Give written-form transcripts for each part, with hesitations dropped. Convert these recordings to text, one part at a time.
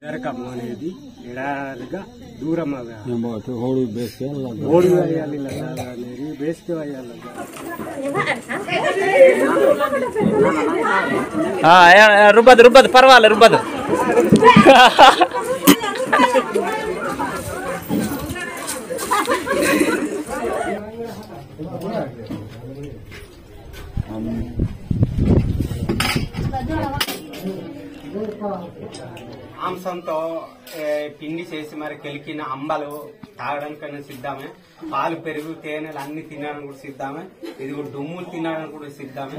అనేది ఎడారిగా దూరం ఓడి వేయాలి అనేది బేస్కి వేయాలి. రుబ్బదు రుబ్బదు పర్వాలేదు రుబ్బదు. మాంసంతో పిండి చేసి మరి కెలికిన అంబలు తాగడానికైనా సిద్ధమే. పాలు పెరుగు తేనెలు అన్ని తినడానికి కూడా సిద్ధమే. ఇది కూడా దుమ్ములు తినడానికి కూడా సిద్ధమే.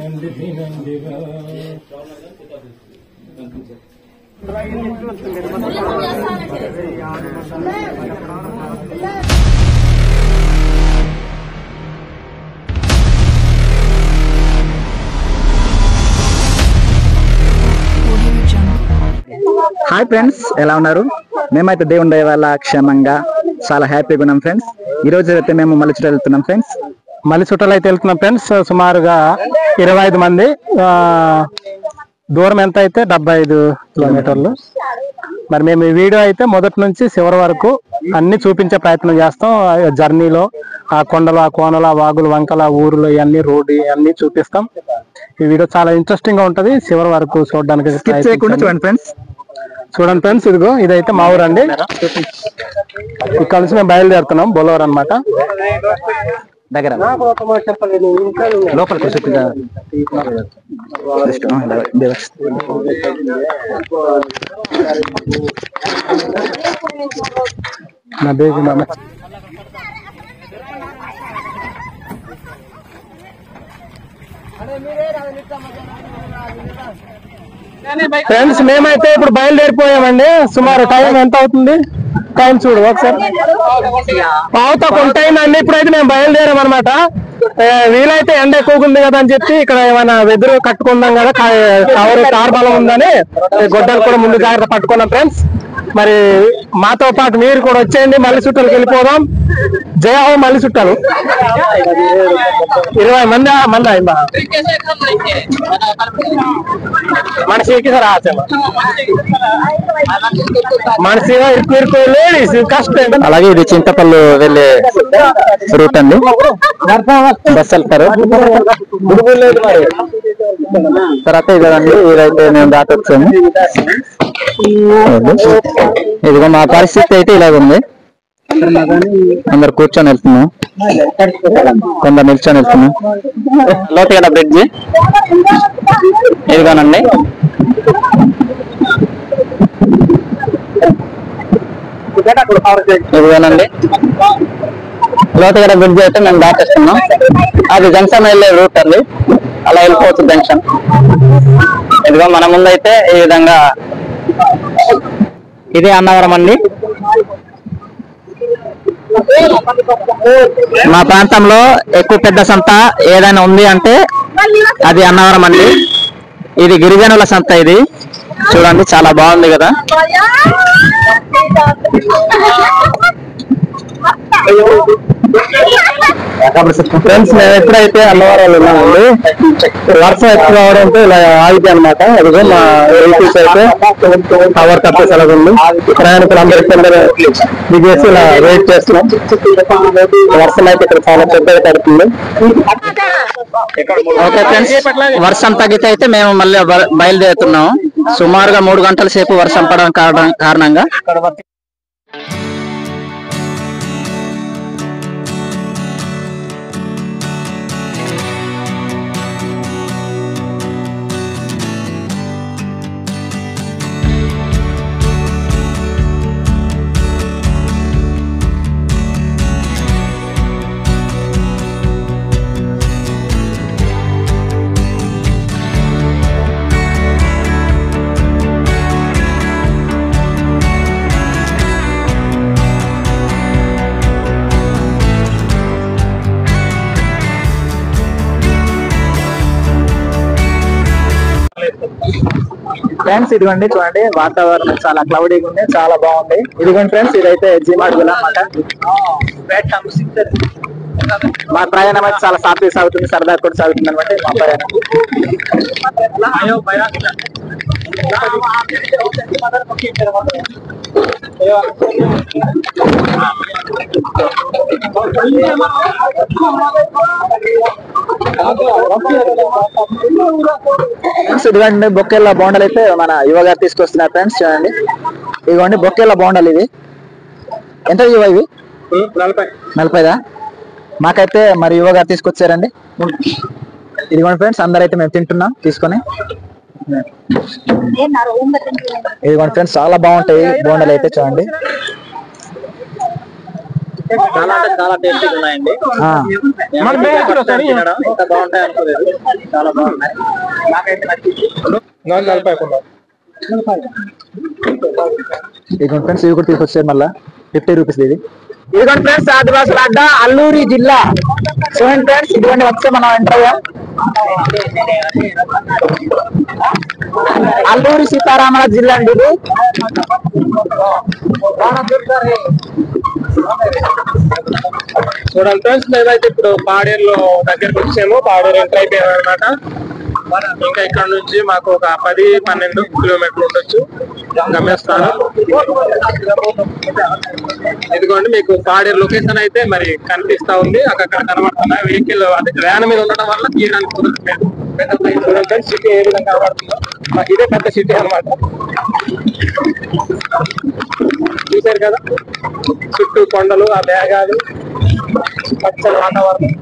హాయ్ ఫ్రెండ్స్, ఎలా ఉన్నారు? మేమైతే దేవుని దయ వల్ల క్షేమంగా చాలా హ్యాపీగా ఉన్నాం ఫ్రెండ్స్. ఈ రోజు అయితే మేము మల్లిచుట్ట వెళ్తున్నాం ఫ్రెండ్స్. మల్లిచుట్టలు అయితే వెళ్తున్నాం ఫ్రెండ్స్. సుమారుగా 25 మంది. దూరం ఎంత అయితే 75 కిలోమీటర్లు. మరి మేము ఈ వీడియో అయితే మొదటి నుంచి చివరి వరకు అన్ని చూపించే ప్రయత్నం చేస్తాం. జర్నీలో ఆ కొండలు, ఆ కోనలు, ఆ వాగులు, వంకల, ఊర్లు, ఇవన్నీ రోడ్డు ఇవన్నీ చూపిస్తాం. ఈ వీడియో చాలా ఇంట్రెస్టింగ్ గా ఉంటది. చివరి వరకు చూడడానికి చూడండి ఫ్రెండ్స్. చూడండి ఫ్రెండ్స్, ఇదిగో ఇదైతే మా ఊరు అండి. ఇక్కడ నుంచి మేము బయలుదేరుతున్నాం. బొలవర్ అన్నమాట. దగ్గర లోపలికి నా బేబీ మామ. ఫ్రెండ్స్, మేమైతే ఇప్పుడు బయలుదేరిపోయామండి. సుమారు టైం ఎంత అవుతుంది? టైం చూడు ఒకసారి. పావుతా కొంత టైం అండి. ఇప్పుడైతే మేము బయలుదేరాం అనమాట. వీలైతే ఎండ ఎక్కువ ఉంది కదా అని చెప్పి ఇక్కడ ఏమైనా వెదురు కట్టుకుందాం కదా, కార్ బలం ఉందని గొడ్డలు కూడా ముందు జాగ్రత్త పట్టుకున్నాం ఫ్రెండ్స్. మరి మాతో పాటు మీరు కూడా వచ్చేయండి. మల్లిచుట్టలకు వెళ్ళిపోదాం. జయహో మల్లిచుట్టలు. 20 మంది అయిందా మనిషికి మనిషిగా ఇరుకు లేడీస్ కష్టం. అలాగే ఇది చింతపల్లి వెళ్ళే రూట్ అండి. బస్ వెళ్తారు. తర్వాత ఇదండి, ఇదైతే మేము దాటొచ్చాము. ఇదిగో మా పరిస్థితి అయితే ఇలాగ ఉంది. అందరు కూర్చొని వెళ్తున్నాం, కొందరు నిల్చొని వెళ్తున్నాం. లోతుగడ బ్రిడ్జి ఇదిగోనండి. ఇదిగోనండి లోతుగడ బ్రిడ్జి అయితే మేము దాటేస్తున్నాం. అది జంక్షన్ వెళ్ళే రూట్ అండి. అలా వెళ్ళిపోవచ్చు జంక్షన్. ఇదిగో మన ముందు అయితే ఈ విధంగా ఇది అన్నవరం అండి. మా ప్రాంతంలో ఎక్కువ పెద్ద సంత ఏదైనా ఉంది అంటే అది అన్నవరం అండి. ఇది గిరిజనుల సంత. ఇది చూడండి, చాలా బాగుంది కదా. ఫ్రెండ్స్, మేము ఎప్పుడైతే అన్నవరాలు ఉన్నామండి, వర్షం ఎక్కువ రావడంతో ఇలా ఆగితే అనమాట. అదిగో మా వెహికల్స్ అయితే కవర్ కప్పేసి అలాగ ఉంది. ప్రయాణికులందరికీ దిగేసి ఇలా వెయిట్ చేస్తున్నాం. వర్షం అయితే ఇక్కడ చాలా పెద్దగా పడుతుంది. ఓకే ఫ్రెండ్స్, వర్షం తగ్గితే అయితే మేము మళ్ళీ బయలుదేరుతున్నాము. సుమారుగా 3 గంటల సేపు వర్షం పడడం కారణంగా ఫ్రెండ్స్, ఇదిగోండి చూడండి, వాతావరణం చాలా క్లౌడీగా ఉంది, చాలా బాగుంది. ఇదిగోండి ఫ్రెండ్స్, ఇదైతే జీమాడ్ గుల అన్నమాట. మా ప్రయాణం అయితే చాలా సాఫీగా సాగుతుంది, సరదా కూడా సాగుతుంది అనమాట మా ప్రయాణం. ఫ్రెండ్స్ ఇదిగోండి బొక్కేళ్ళ బోండాలు అయితే మన యువ గారు తీసుకొస్తున్నారు ఫ్రెండ్స్. చూడండి ఇదిగోండి బొక్కేళ్ళ బోండాలు. ఇవి ఎంత యువ? ఇవి 40. మాకైతే మరి యువ గారు తీసుకొచ్చారండి. ఇదిగోండి ఫ్రెండ్స్ అందరైతే మేము తింటున్నాం తీసుకొని. ఇదిగోండి ఫ్రెండ్స్ చాలా బాగుంటాయి బోండాలు అయితే. చూడండి చాలా టేస్టీగా ఉన్నాయండి. ఎంత బాగుంటాయి అనుకోలేదు, చాలా బాగున్నాయి. నాకైతే నచ్చింది. ఇదిగోండి ఫ్రెండ్స్ ఇవి కూడా తీసుకొచ్చారు మళ్ళీ 50 రూపీస్ ఇది. ఇదిగోండి ఫ్రెండ్స్ ఆదివాసుల అడ్డా అల్లూరి జిల్లా. చూడండి ఫ్రెండ్స్ ఇదిగోండి వచ్చే మనం ఎంటర్ అయ్యాం. అల్లూరి సీతారామరాజు జిల్లా అండి ఇది. చూడండి ఫ్రెండ్స్ మేమైతే ఇప్పుడు పాడేరులో దగ్గరకు వచ్చాము. పాడేరు ఎంటర్ అయిపోయాము అనమాట. ఇంకా ఇక్కడ నుంచి మాకు ఒక 10-12 కిలోమీటర్లు ఉండొచ్చు గమ్యస్థానం. ఇదిగోండి మీకు పాడేరు లొకేషన్ అయితే మరి కనిపిస్తా ఉంది. అక్కడ కనబడుతున్నాయి వెహికల్. అది వ్యాన్ మీద ఉండడం వల్ల తీయడానికి కుదరట్లేదు. చూడండి సిటీ ఏ విధంగా కనబడుతుందో. ఇదే పెద్ద సిటీ అనమాట. చూశారు కదా చుట్టూ కొండలు, ఆ మేఘాలు, పచ్చని వాతావరణం.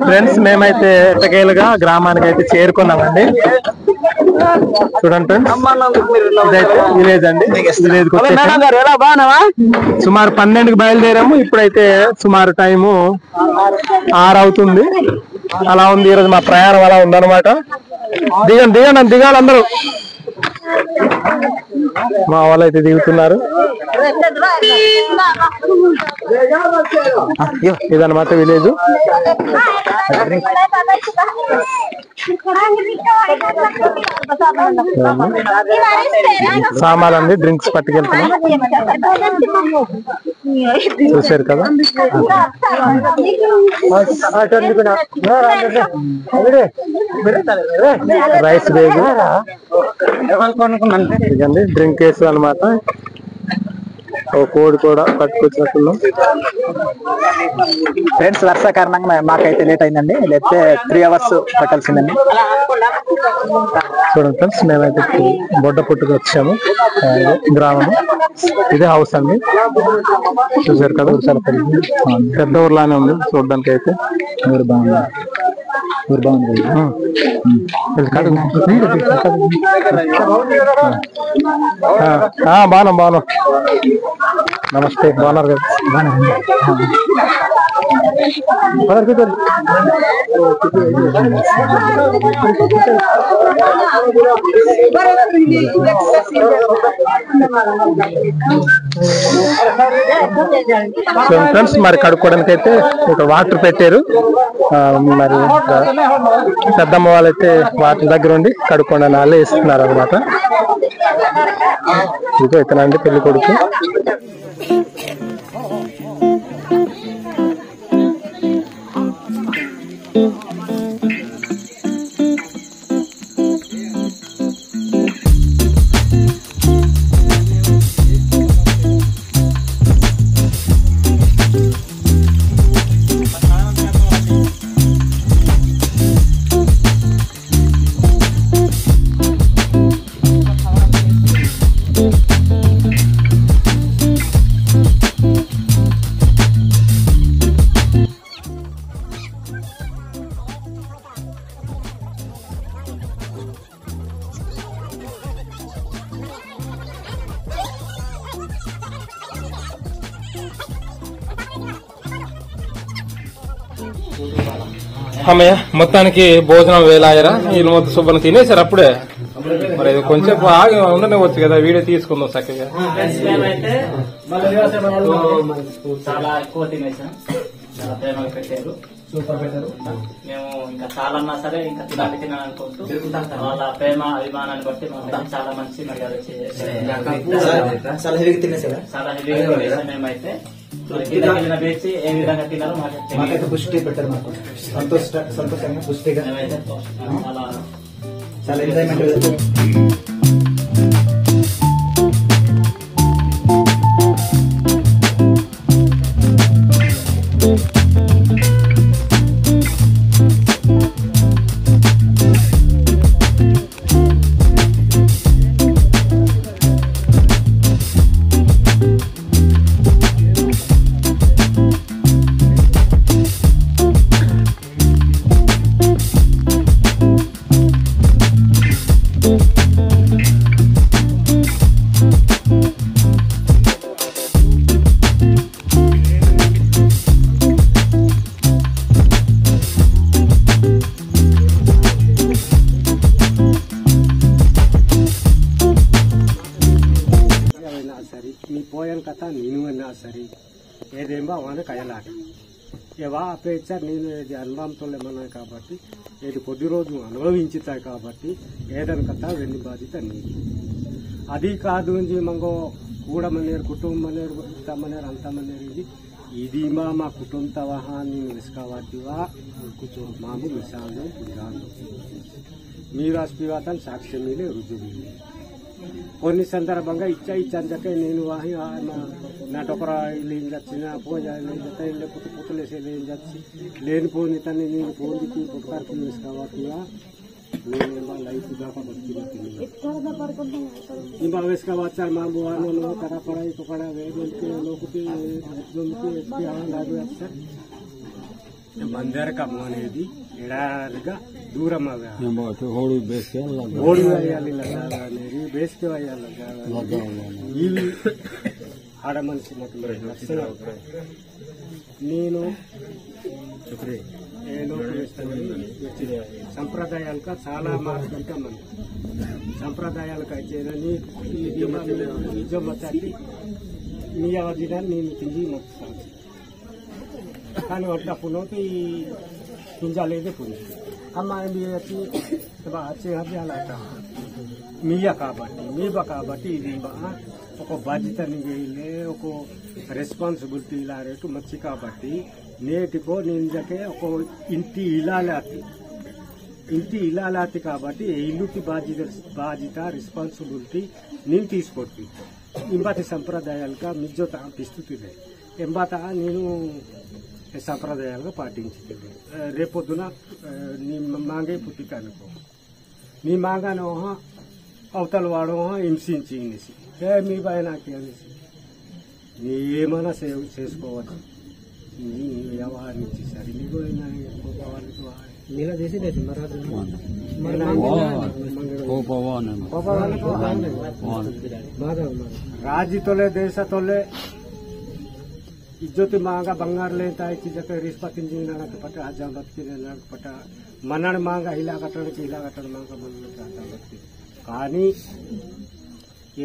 ఫ్రెండ్స్ మేమైతే ఎట్టకేలుగా గ్రామానికి అయితే చేరుకున్నామండి. చూడండి ఫ్రెండ్స్ ఇదైతే విలేజ్ అండి. విలేజ్ సుమారు 12కి బయలుదేరాము. ఇప్పుడైతే సుమారు టైము 6 అవుతుంది. అలా ఉంది ఈరోజు మా ప్రయాణం, అలా ఉందన్నమాట. దిగాలి అందరూ. మా వాళ్ళు అయితే దిగుతున్నారు. ఇదన్నమాట విలేజ్. సామాన్లు డ్రింక్స్ పట్టుకెళ్తున్నాం. చూసారు కదా రైస్ బ్యాగ్, డ్రింక్ కేసు అనమాట. ఓ కోడి కూడా పట్టుకొచ్చినట్టున్నాం. ఫ్రెండ్స్ వర్ష కారణంగా మాకైతే లేట్ అయిందండి. లేకపోతే 3 అవర్స్ పట్టాల్సిందండి. చూడండి ఫ్రెండ్స్ మేమైతే బొడ్డ పుట్టుకు వచ్చాము. గ్రామం ఇదే హౌస్ అండి. చూసారు కదా పెద్ద ఊర్లానే ఉంది చూడడానికి. అయితే ఊరు బాగుంది. బాగున్నాం. నమస్తే. బాగున్నారు కదా? ఫ్రెండ్స్ మరి కడుక్కోవడానికి అయితే ఒక వాటర్ పెట్టారు. మరి పెద్దమ్మ వాళ్ళైతే వాటర్ దగ్గర ఉండి కడుక్కోండి అని వాళ్ళే ఇస్తున్నారు అనమాట. ఇదిగో ఇతనండి పెళ్లి కొడుకు. అమ్మయ్య మొత్తానికి భోజనం వేలాయరా వీళ్ళు మొత్తం శుభ్రం తినేసారు అప్పుడే. మరి కొంచెం ఆగి ఉండనివచ్చు కదా, వీడియో తీసుకుందాం చక్కగా. చాలా ఎక్కువ తినేసాం, చాలా ప్రేమగా పెట్టారు, సూపర్ పెట్టారు. మేము ఇంకా చాలా అన్నా సరే ఇంకా తినాలనుకుంటూ వాళ్ళ ప్రేమ అభిమానాన్ని బట్టి మాకు చాలా మంచి మర్యాద చాలా హెవీగా తినేసాం మేమైతే. వేచి ఏ విధంగా తిన్నారో మాకైతే పుష్టి పెట్టారు, మాకు సంతోషంగా పుష్టిగా మేమైతే చాలా ఎంజాయ్మెంట్. సరే ఏదేమో అవన్నీ కయ్యలాట ఏవా అపేక్ష నేను ఇది అనుభవంతో ఏమన్నా కాబట్టి ఇది కొద్ది రోజు అనుభవించుతాయి కాబట్టి ఏదైనా కథ వెన్ను బాధ్యత నీది. అది కాదు మంగో కూడమనేరు కుటుంబమనేరు ఇంతమనేరు అంతమనేరు ఇది మా కుటుంబ నేను విసుకవాటివా మాము మిసాలు పురాలు మీరు అస్పివాతని సాక్ష్యమీలే రుజువులే. కొన్ని సందర్భంగా ఇచ్చందకే నేను నా టొకరా లేని చచ్చిన పూజ లేకపోతే పుట్టులేసే లేని చచ్చి లేనిపోని తను నేను పోందికి పుట్టుకారికి వేసుకోవట్లా నేను లైఫ్ దాకా బతికి ఇంకా వేసుకోవచ్చా మా బువాను కడపడ ఇక్కడ వేదొలికి లోకి సార్ మందర కమ్మ అనేది ఎడారిగా దూరం ఓడి వేయాలి అనేది బేసికే వేయాలి ఇవి ఆడ మనిషి నేను సంప్రదాయాలకు చాలా మార్చుకుంటాం మనం. సంప్రదాయాలకు వచ్చేదని నిజం వచ్చి నీ అవధినాన్ని నేను తిండి మొత్తాను కానీ ఒట్లా పునోకి పింజాలేదే పుని అమ్మాయి మీరు వచ్చి వచ్చే అలా మీయా కాబట్టి మీబా కాబట్టి ఇది ఒక బాధ్యతని వేయలే ఒక రెస్పాన్సిబిలిటీ ఇలా రేటు మంచి కాబట్టి నేటికో నింజకే ఒక ఇంటి ఇలాలాతి కాబట్టి ఇల్లుకి బాధ్యత రెస్పాన్సిబిలిటీ నేను తీసుకొట్టి ఇంబతి సంప్రదాయాలుగా మిజ్జోత పిస్తుతుంది ఎంబత నేను సంప్రదాయాలుగా పాటించింది. రేపొద్దున నీ మాంగే పుట్టిక అనుకో నీ మాంగానే అవతల వాడు హింసించి అనేసి మీ బాయ్ నాకే అనేసి నీ ఏమైనా చేసుకోవచ్చు నీ వ్యవహారించి సరే నీకు రాజీ తోలే దేశ తోలే इज्जत मांगा बंगार लेता है चीज रिश्वत पट हजार बत्ती पट मनण मांगा हिला कटण मांगा मन बत्ती కానీ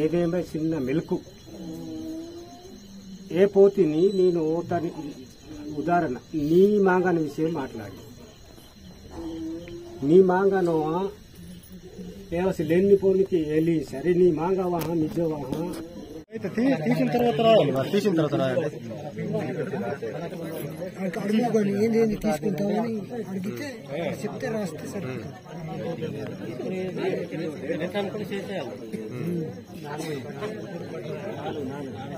ఏదేమో చిన్న మెలకు ఏ పోతిని నేను తని ఉదాహరణ నీ మాంగాన విషయం మాట్లాడి నీ మాంగానో ఏవసి లేని పోనికి వెళ్ళి సరే నీ మాంగా వాహ నిజ వాహ తీసిన తర్వాత రావాలి అడుగుకొని ఏంటి తీసుకుంటామని అడిగితే చెప్తే రాస్తే సరే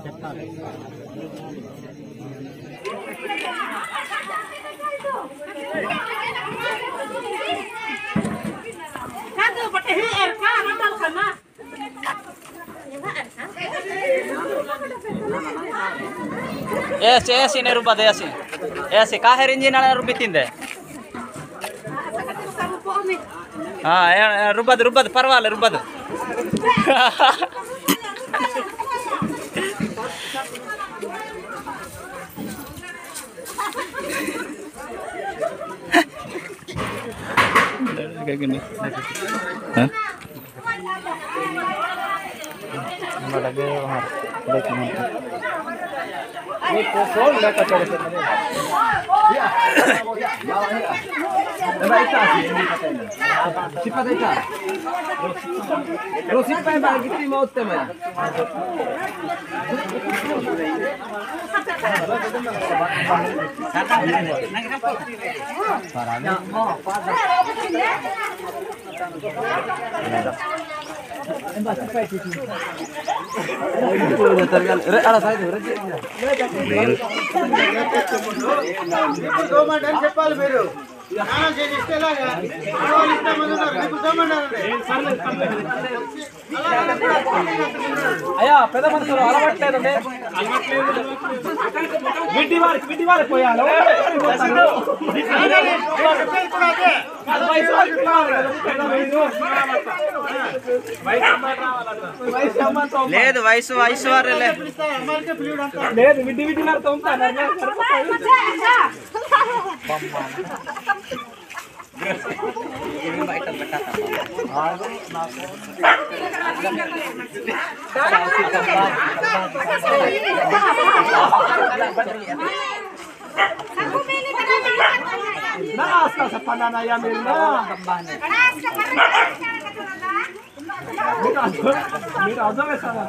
చెప్పాలి. ऐसी नहीं रुपये ऐसी काहे इंजिन रुपये हाँ रुपये परवाले रुपये చెప్పాలి మీరు అయ్యా పెద్ద మనుషులు అలవాట్లేదండి విడ్డి వారికి పోయాలి లేదు వయసు వారే లేదు విడ్డి వారితో ఉంటాను మీరు అర్థం వేస్తారా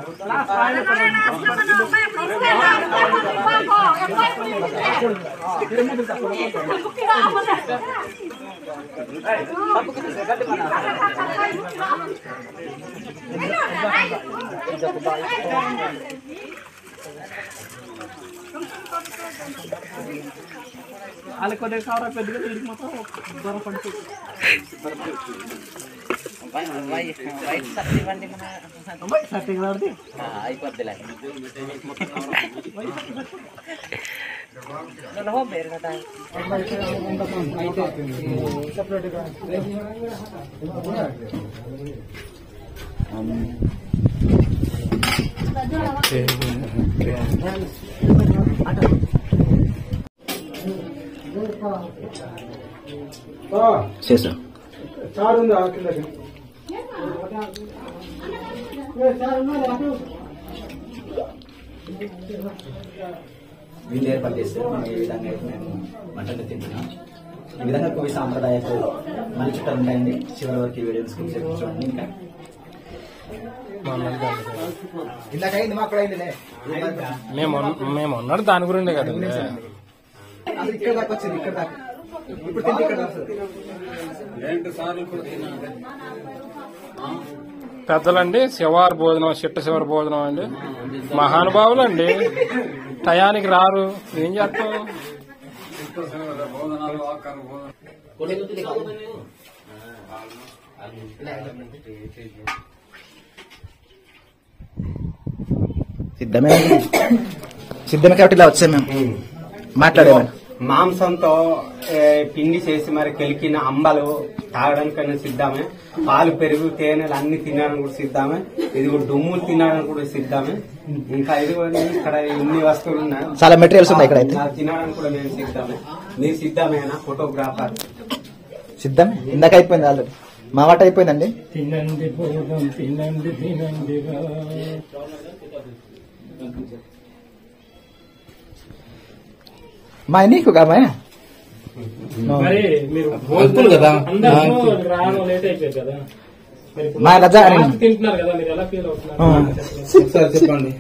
వాళ్ళ కొద్దిగా కావరా పెద్దగా వీడికి మాత్రం దూరం పడుతుంది అయిపోద్దిలే చేసా చారు ఉంది ఆ కిందకి వీళ్ళు ఏర్పాటు చేస్తే మనం ఏ విధంగా అయితే మేము వంటలు తింటున్నాం ఈ విధంగా కోవి సాంప్రదాయాలు మన చుట్టూ ఉంటాయండి చివరి వరకు ఈ వీడియోస్ చూడండి ఇంకా ఇందాకైంది మా అక్కడ అయిందిలే మేము అన్నాడు దాని గురించే కదా అది ఇక్కడ దాకా వచ్చింది ఇక్కడ దాకా ఇప్పుడు తింటే ఇక్కడ వస్తుంది పెద్దలండి శివారు భోజనం చిట్ట శివారు భోజనం అండి మహానుభావులు అండి టయానికి రారు ఏం చేస్తాం సిద్ధమే కాబట్టి ఇలా వచ్చాం మేము మాట్లాడేవాళ్ళం మాంసంతో పిండి చేసి మరి కెలికిన అంబలు తాగడానికైనా సిద్ధమే పాలు పెరుగు తేనెలు అన్ని తినడానికి కూడా సిద్ధమే ఇది కూడా దుమ్ములు తినడానికి కూడా సిద్ధమే ఇంకా ఇది ఇక్కడ ఇన్ని వస్తువులు ఉన్నాయి చాలా మెటీరియల్స్ ఉన్నాయి ఇక్కడ తినడానికి కూడా నేను సిద్ధమే మీరు సిద్ధమేనా ఫోటోగ్రాఫర్ సిద్ధమే ఇందాక అయిపోయింది ఆల్రెడీ మా వాట అయిపోయిందండి తినండి భోజనం తినండి తినండి మా నీకు కామా మరి మీరు కదా రావడం లేట్ అయిపోయింది కదా మా రజా తింటున్నారు కదా మీరు ఎలా ఫీల్ అవుతున్నారు చెప్పండి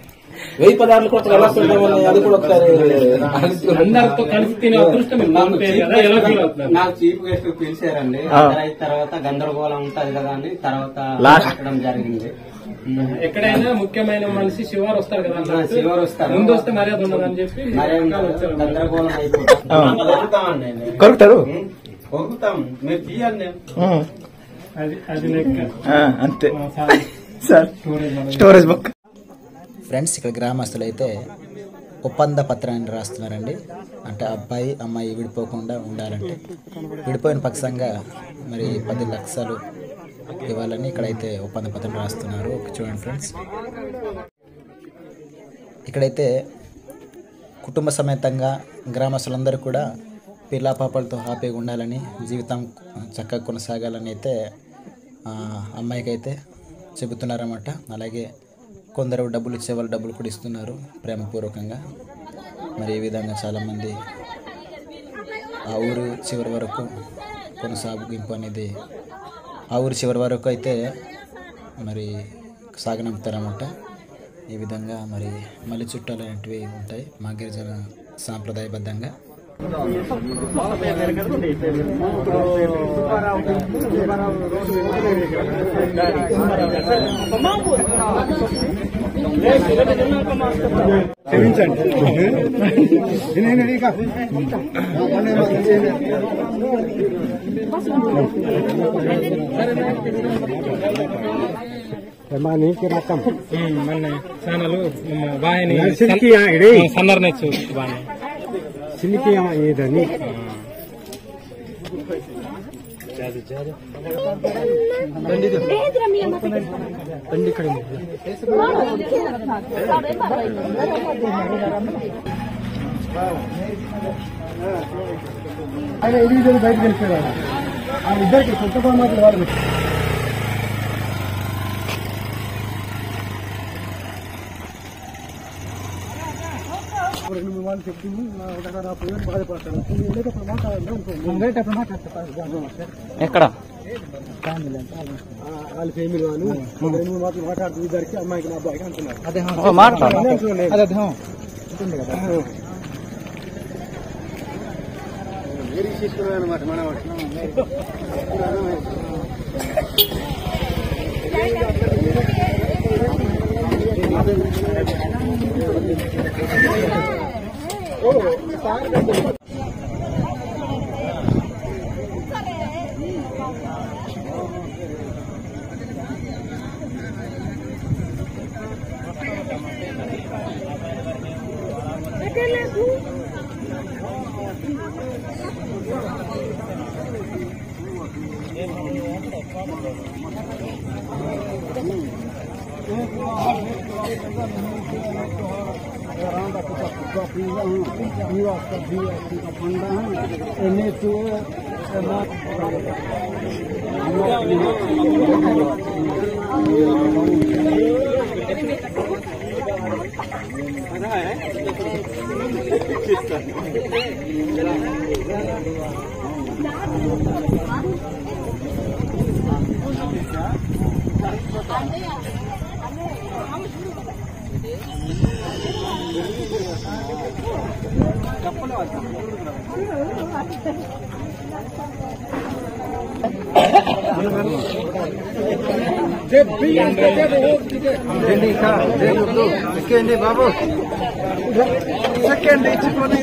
1000 పదార్లు కూడా ఎలా అది కూడా ఒకసారి అందరితో కలిసి తినే అదృష్టం మీకు కోల్పోయారు కదా, ఎలా ఫీల్ అవుతున్నారు? నాకు చీఫ్ గెస్ట్ పిలిచారండి. అయిన తర్వాత గందరగోళం ఉంటది కదా అని తర్వాత పెట్టడం జరిగింది. ఎక్కడైనా ముఖ్యమైన మనిషి శివారు వస్తారు కదా, శివారు వస్తారు, ముందు వస్తే మర్యాద ఉండదని చెప్పి గందరగోళం అయిపోతామండి. కొరుకుతారు కొరుకుతాం, మీరు తీయండి. అది లెక్క అంతే సార్. Storage book. ఫ్రెండ్స్, ఇక్కడ గ్రామస్తులు అయితే ఒప్పంద పత్రాన్ని రాస్తున్నారండి. అంటే అబ్బాయి అమ్మాయి విడిపోకుండా ఉండాలంటే విడిపోయిన పక్షంగా మరి 10 లక్షలు ఇవ్వాలని ఇక్కడైతే ఒప్పంద పత్రం రాస్తున్నారు. చూడండి ఫ్రెండ్స్, ఇక్కడైతే కుటుంబ సమేతంగా గ్రామస్తులందరూ కూడా పిల్లా పాపలతో హ్యాపీగా ఉండాలని, జీవితం చక్కగా కొనసాగాలని అయితే అమ్మాయికి అయితే చెబుతున్నారన్నమాట. అలాగే కొందరు డబ్బులు ఇచ్చే వాళ్ళు డబ్బులు కూడా ఇస్తున్నారు ప్రేమపూర్వకంగా. మరి ఈ విధంగా చాలామంది ఆ ఊరు చివరి వరకు కొనసాగింపు అనేది ఆ ఊరు చివరి వరకు అయితే మరి సాగనంపుతారన్నమాట. ఈ విధంగా మరి మళ్ళీ చుట్టాలు అనేటివి ఉంటాయి మా గిరిజన సాంప్రదాయబద్ధంగా. ఛానల్ బాగా సన్నర్ నెచ్చు బాగా సినికి ఏదని ఆయన ఇది బయటకు వెళ్ళిపోయాడు. ఆయన ఇద్దరికి కొత్త మాటలు వాళ్ళు రెండు మూడు వాళ్ళు చెప్పింది బాధపడతాను. ఎక్కడ వాళ్ళ ఫ్యామిలీ వాళ్ళు రెండు మూడు మాటలు మాట్లాడుతూ ఇద్దరికి అమ్మాయికి నా అబ్బాయికి అంటున్నారు. అనమాట మన బాబు సెకండ్ ఇచ్చుకొని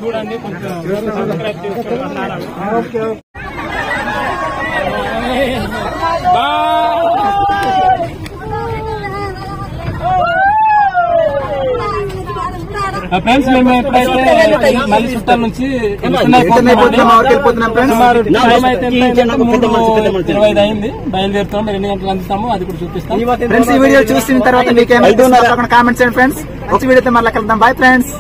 చూడండి. ఫ్రెండ్స్ మేము ఎప్పుడైతే మళ్ళీ చుట్టాల నుంచి 3:25 అయింది, బయలుదేరుతాం. 2 గంటలు అందుతాము, అది కూడా చూపిస్తాం. ఫ్రెండ్స్ ఈ వీడియో చూసిన తర్వాత మీకు కామెంట్స్ చేయండి ఫ్రెండ్స్. ఒక వీడియోతో మళ్ళీ కలుద్దాం. Bye friends.